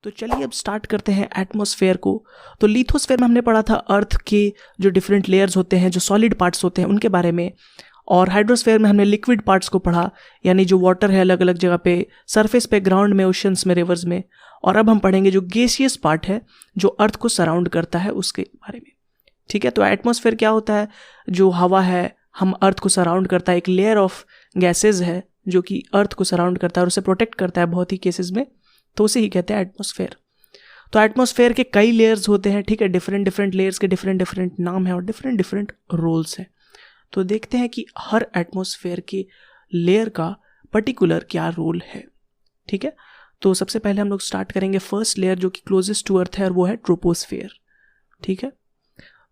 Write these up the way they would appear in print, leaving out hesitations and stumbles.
तो चलिए अब स्टार्ट करते हैं एटमॉस्फेयर को। तो लिथोस्फेयर में हमने पढ़ा था अर्थ के जो डिफरेंट लेयर्स होते हैं, जो सॉलिड पार्ट्स होते हैं उनके बारे में, और हाइड्रोस्फेयर में हमने लिक्विड पार्ट्स को पढ़ा, यानी जो वाटर है अलग अलग जगह पे, सरफेस पे, ग्राउंड में, ओशंस में, रिवर्स में। और अब हम पढ़ेंगे जो गैसियस पार्ट है जो अर्थ को सराउंड करता है उसके बारे में। ठीक है, तो एटमॉस्फेयर क्या होता है? जो हवा है, हम अर्थ को सराउंड करता है, एक लेयर ऑफ गैसेज है जो कि अर्थ को सराउंड करता है और उसे प्रोटेक्ट करता है बहुत ही केसेस में, तो उसे ही कहते हैं एटमॉस्फेयर। तो एटमॉस्फेयर के कई लेयर्स होते हैं, ठीक है, डिफरेंट डिफरेंट लेयर्स के डिफरेंट डिफरेंट नाम है और डिफरेंट डिफरेंट रोल्स हैं। तो देखते हैं कि हर एटमॉस्फेयर के लेयर का पर्टिकुलर क्या रोल है। ठीक है, तो सबसे पहले हम लोग स्टार्ट करेंगे फर्स्ट लेयर जो कि क्लोजेस्ट टू अर्थ है, और वो है ट्रोपोस्फेयर। ठीक है,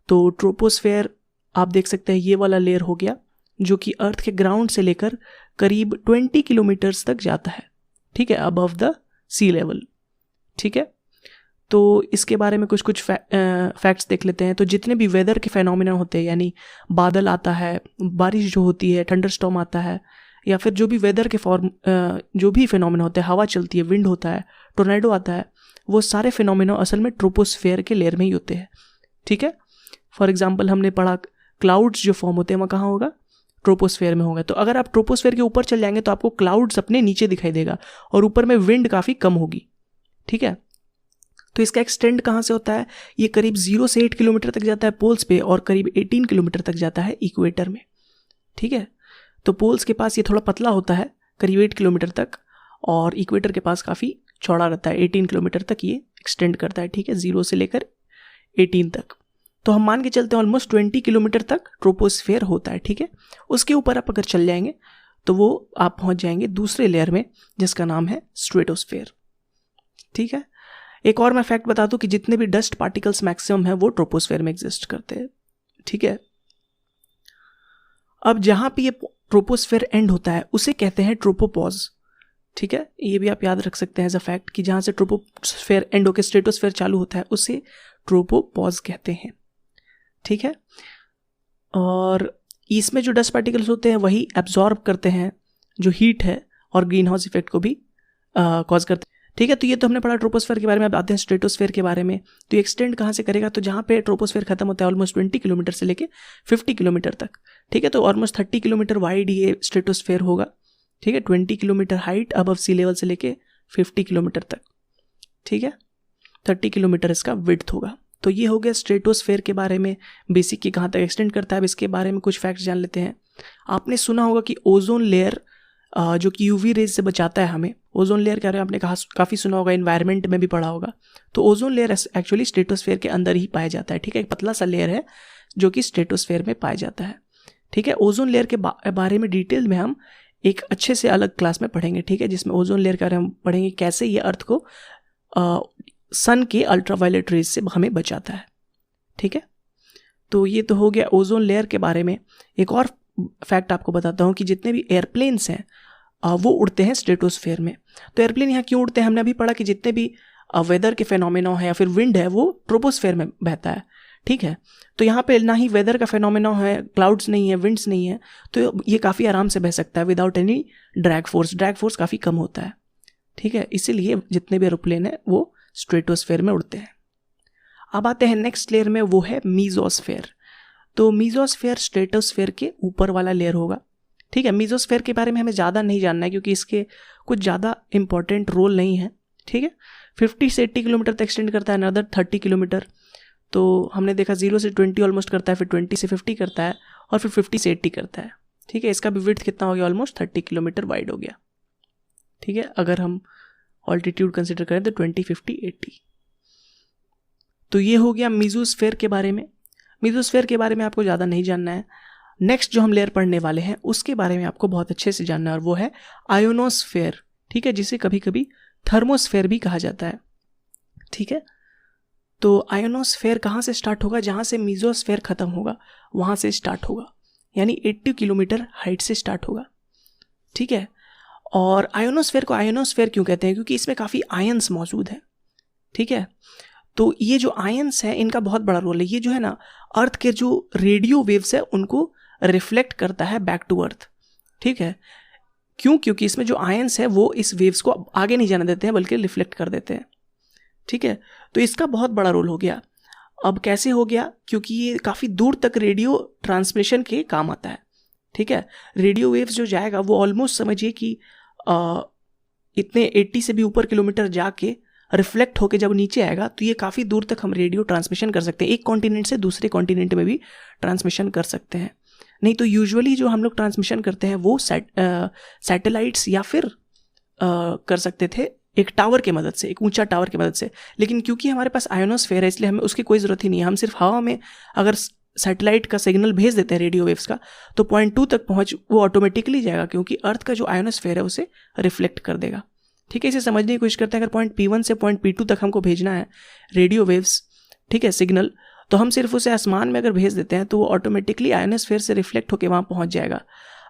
तो ट्रोपोस्फेयर आप देख सकते हैं ये वाला लेयर हो गया जो कि अर्थ के ग्राउंड से लेकर करीब 20 किलोमीटर्स तक जाता है। ठीक है, अबव द सी लेवल। ठीक है, तो इसके बारे में कुछ कुछ फैक्ट्स देख लेते हैं। तो जितने भी वेदर के फेनोमेना होते हैं, यानी बादल आता है, बारिश जो होती है, थंडरस्टॉर्म आता है, या फिर जो भी वेदर के जो भी फेनोमेना होते हैं, हवा चलती है, विंड होता है, टोर्नेडो आता है, वो सारे फेनोमेना असल में ट्रोपोस्फेयर के लेयर में ही होते हैं। ठीक है, फॉर एग्जाम्पल हमने पढ़ा क्लाउड्स जो फॉर्म होते हैं वहाँ कहाँ होगा? ट्रोपोस्फेयर में होगा। तो अगर आप ट्रोपोस्फेयर के ऊपर चल जाएंगे तो आपको क्लाउड्स अपने नीचे दिखाई देगा और ऊपर में विंड काफ़ी कम होगी। ठीक है, तो इसका एक्सटेंड कहाँ से होता है? ये करीब 0 से 8 किलोमीटर तक जाता है पोल्स पे, और करीब 18 किलोमीटर तक जाता है इक्वेटर में। ठीक है, तो पोल्स के पास ये थोड़ा पतला होता है करीब 8 किलोमीटर तक, और इक्वेटर के पास काफ़ी चौड़ा रहता है, 18 किलोमीटर तक ये एक्सटेंड करता है। ठीक है, 0 से लेकर 18 तक। तो हम मान के चलते हैं ऑलमोस्ट 20 किलोमीटर तक ट्रोपोस्फेयर होता है। ठीक है, उसके ऊपर आप अगर चल जाएंगे तो वो आप पहुंच जाएंगे दूसरे लेयर में जिसका नाम है स्ट्रेटोस्फेयर। ठीक है, एक और मैं फैक्ट बता दूं कि जितने भी डस्ट पार्टिकल्स मैक्सिमम है वो ट्रोपोस्फेयर में एग्जिस्ट करते हैं। ठीक है, अब जहां पे ये ट्रोपोस्फेयर एंड होता है उसे कहते हैं ट्रोपोपॉज। ठीक है, ये भी आप याद रख सकते हैं एज अ फैक्ट कि जहां से ट्रोपोस्फेयर एंड होकर स्ट्रेटोस्फेयर चालू होता है उसे ट्रोपोपॉज कहते हैं। ठीक है, और इसमें जो डस्ट पार्टिकल्स होते हैं वही एब्जॉर्ब करते हैं जो हीट है और ग्रीन हाउस इफेक्ट को भी कॉज करते हैं। ठीक है, तो ये तो हमने पढ़ा ट्रोपोस्फेयर के बारे में। अब आते हैं स्ट्रेटोस्फेयर के बारे में। तो एक्सटेंड कहाँ से करेगा? तो जहाँ पे ट्रोपोस्फेयर खत्म होता है ऑलमोस्ट 20 किलोमीटर से लेके 50 किलोमीटर तक। ठीक है, तो ऑलमोस्ट 30 किलोमीटर वाइड ये स्ट्रेटोस्फेयर होगा। ठीक है, 20 kilometre height above sea level से लेके 50 किलोमीटर तक। ठीक है, 30 किलोमीटर इसका विड्थ होगा। तो ये हो गया स्ट्रेटोस्फेयर के बारे में बेसिक कि कहाँ तक एक्सटेंड करता है। अब इसके बारे में कुछ फैक्ट्स जान लेते हैं। आपने सुना होगा कि ओजोन लेयर जो कि यूवी रेज से बचाता है हमें, ओजोन लेयर क्या है आपने काफ़ी सुना होगा, एनवायरनमेंट में भी पढ़ा होगा। तो ओजोन लेयर एक्चुअली स्ट्रेटोस्फेयर के अंदर ही पाया जाता है। ठीक है, एक पतला सा लेयर है जो कि स्ट्रेटोस्फेयर में पाया जाता है। ठीक है, ओजोन लेयर के बारे में डिटेल में हम एक अच्छे से अलग क्लास में पढ़ेंगे। ठीक है, जिसमें ओजोन लेयर के बारे में हम पढ़ेंगे कैसे ये अर्थ को सन के अल्ट्रावायलेट रेज से हमें बचाता है। ठीक है, तो ये तो हो गया ओजोन लेयर के बारे में। एक और फैक्ट आपको बताता हूँ कि जितने भी एयरप्लेन्स हैं वो उड़ते हैं स्ट्रेटोस्फेयर में। तो एयरप्लेन यहाँ क्यों उड़ते हैं? हमने अभी पढ़ा कि जितने भी वेदर के फेनोमेना है या फिर विंड है वो ट्रोपोस्फेयर में बहता है। ठीक है, तो यहाँ पे ना ही वेदर का फेनोमेना है, क्लाउड्स नहीं है, विंड्स नहीं है, तो ये काफ़ी आराम से बह सकता है without any drag force. Drag force काफ़ी कम होता है। ठीक है, इसीलिए जितने भी एरोप्लेन है वो स्ट्रेटोस्फेयर में उड़ते हैं। अब आते हैं नेक्स्ट लेयर में, वो है मीजोस्फेयर। तो मीजोस्फेयर स्ट्रेटोस्फेयर के ऊपर वाला लेयर होगा। ठीक है, मीजोस्फेयर के बारे में हमें ज़्यादा नहीं जानना है क्योंकि इसके कुछ ज़्यादा इंपॉर्टेंट रोल नहीं है। ठीक है, 50 से 80 किलोमीटर तक एक्सटेंड करता है, अनदर 30 किलोमीटर। तो हमने देखा 0 से 20 ऑलमोस्ट करता है, फिर 20 से 50 करता है, और फिर 50 से 80 करता है। ठीक है, इसका भी विड्थ कितना हो गया? ऑलमोस्ट 30 किलोमीटर वाइड हो गया। ठीक है, अगर हम ऑल्टीट्यूड कंसिडर करें तो 20, 50, 80। तो ये हो गया मीजोस्फेयर के बारे में। मीजोस्फेयर के बारे में आपको ज़्यादा नहीं जानना है। नेक्स्ट जो हम लेयर पढ़ने वाले हैं उसके बारे में आपको बहुत अच्छे से जानना है, और वो है आयोनोस्फेयर। ठीक है, जिसे कभी कभी थर्मोस्फेयर भी कहा जाता है। ठीक है, तो आयोनोस्फेयर कहाँ से स्टार्ट होगा? जहाँ से मीजोस्फेयर खत्म होगा वहाँ से स्टार्ट होगा, यानी 80 किलोमीटर हाइट से स्टार्ट होगा। ठीक है, और आयोनोस्फेयर को आयोनोस्फेयर क्यों कहते हैं? क्योंकि इसमें काफ़ी आयंस मौजूद हैं। ठीक है, तो ये जो आयंस हैं इनका बहुत बड़ा रोल है। ये जो है ना, अर्थ के जो रेडियो वेव्स है उनको रिफ्लेक्ट करता है बैक टू अर्थ। ठीक है, क्यों? क्योंकि इसमें जो आयंस है वो इस वेव्स को आगे नहीं जाने देते हैं बल्कि रिफ्लेक्ट कर देते हैं। ठीक है, तो इसका बहुत बड़ा रोल हो गया। अब कैसे हो गया? क्योंकि ये काफ़ी दूर तक रेडियो ट्रांसमिशन के काम आता है। ठीक है, रेडियो वेव्स जो जाएगा वो ऑलमोस्ट समझिए कि इतने 80 से भी ऊपर किलोमीटर जाके रिफ्लेक्ट होके जब नीचे आएगा तो ये काफ़ी दूर तक हम रेडियो ट्रांसमिशन कर सकते हैं, एक कॉन्टिनेंट से दूसरे कॉन्टिनेंट में भी ट्रांसमिशन कर सकते हैं। नहीं तो यूजुअली जो हम लोग ट्रांसमिशन करते हैं वो सैटेलाइट्स या फिर कर सकते थे एक टावर के मदद से, एक ऊंचा टावर की मदद से। लेकिन क्योंकि हमारे पास आयोनोस्फेयर है इसलिए हमें उसकी कोई ज़रूरत ही नहीं है। हम सिर्फ हवा में अगर सैटेलाइट का सिग्नल भेज देते हैं रेडियो वेव्स का, तो पॉइंट 2 तक पहुंच वो ऑटोमेटिकली जाएगा, क्योंकि अर्थ का जो आयोनोस्फेयर है उसे रिफ्लेक्ट कर देगा। ठीक है, इसे समझने की कोशिश करते हैं। अगर पॉइंट P1 से पॉइंट P2 तक हमको भेजना है रेडियो वेव्स, ठीक है, सिग्नल, तो हम सिर्फ उसे आसमान में अगर भेज देते हैं तो वो ऑटोमेटिकली आयोनोस्फेयर से रिफ्लेक्ट होकर वहाँ पहुँच जाएगा।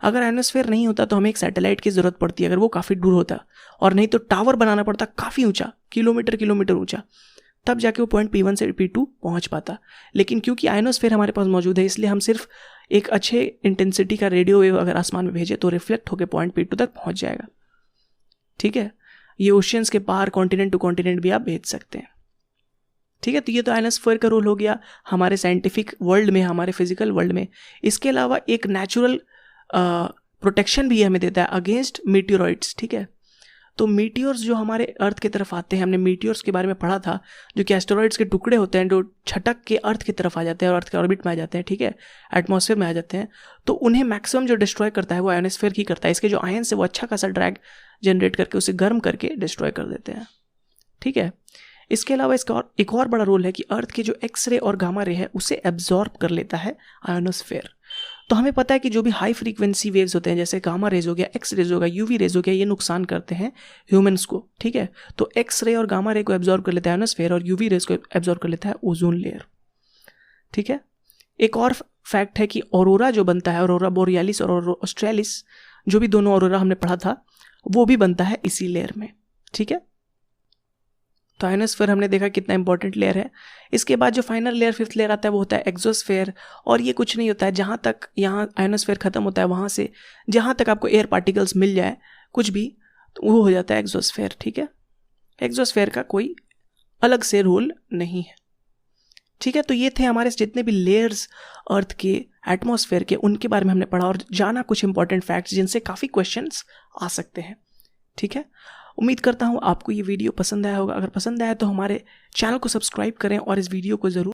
अगर आयोनोस्फेयर नहीं होता तो हमें एक सैटेलाइट की ज़रूरत पड़ती है, अगर वो काफ़ी दूर होता, और नहीं तो टावर बनाना पड़ता काफ़ी ऊंचा, किलोमीटर ऊंचा, तब जाके वो पॉइंट P1 से P2 पहुंच पाता। लेकिन क्योंकि आयोनोस्फेयर हमारे पास मौजूद है इसलिए हम सिर्फ एक अच्छे इंटेंसिटी का रेडियो वेव अगर आसमान में भेजें तो रिफ्लेक्ट होकर पॉइंट P2 तक पहुंच जाएगा। ठीक है, ये ओशियंस के पार कॉन्टिनेंट टू कॉन्टिनेंट भी आप भेज सकते हैं। ठीक है, तो ये तो आयोनोस्फेयर का रोल हो गया हमारे साइंटिफिक वर्ल्ड में, हमारे फिजिकल वर्ल्ड में। इसके अलावा एक नेचुरल प्रोटेक्शन भी हमें देता है अगेंस्ट मीटियोराइड्स। ठीक है, तो मीटियोर्स जो हमारे अर्थ की तरफ आते हैं, हमने मीटियोर्स के बारे में पढ़ा था, जो कि एस्टेरॉइड्स के टुकड़े होते हैं जो छटक के अर्थ की तरफ आ जाते हैं और अर्थ के ऑर्बिट में आ जाते हैं। ठीक है, एटमॉस्फेयर में आ जाते हैं, तो उन्हें मैक्सिमम जो डिस्ट्रॉय करता है वो आयोनोस्फेयर ही करता है। इसके जो आयंस है वो अच्छा खासा ड्रैग जनरेट करके उसे गर्म करके डिस्ट्रॉय कर देते हैं। ठीक है, इसके अलावा इसका एक और बड़ा रोल है कि अर्थ के जो एक्सरे और गामा रे है उसे एब्जॉर्ब कर लेता है आयोनोस्फेयर। तो हमें पता है कि जो भी हाई फ्रीक्वेंसी वेव्स होते हैं जैसे गामा रेज हो गया, एक्स रेज हो गया, यूवी रेज हो गया, ये नुकसान करते हैं ह्यूमंस को। ठीक है, तो एक्स रे और गामा रे को एब्जॉर्ब कर लेता है आयोनोस्फेयर और यूवी रेज को एब्जॉर्ब कर लेता है ओजोन लेयर। ठीक है, एक और फैक्ट है कि ऑरोरा जो बनता है, ऑरोरा बोरियालिस और ऑस्ट्रेलिस, जो भी दोनों ऑरोरा हमने पढ़ा था, वो भी बनता है इसी लेयर में। ठीक है, तो आयोनोस्फेयर हमने देखा कितना इंपॉर्टेंट लेयर है। इसके बाद जो फाइनल लेयर, फिफ्थ लेयर आता है, वो होता है एक्सोस्फेयर। और ये कुछ नहीं होता है, जहाँ तक यहाँ आयोनोस्फेयर खत्म होता है वहाँ से जहाँ तक आपको एयर पार्टिकल्स मिल जाए कुछ भी, तो वो हो जाता है एक्सोस्फेयर। ठीक है, एक्सोस्फेयर का कोई अलग से रोल नहीं है। ठीक है, तो ये थे हमारे जितने भी लेयर्स अर्थ के, एटमॉस्फेयर के, उनके बारे में हमने पढ़ा और जाना कुछ इंपॉर्टेंट फैक्ट्स जिनसे काफ़ी क्वेश्चंस आ सकते हैं। ठीक है, उम्मीद करता हूँ आपको ये वीडियो पसंद आया होगा। अगर पसंद आया तो हमारे चैनल को सब्सक्राइब करें और इस वीडियो को ज़रूर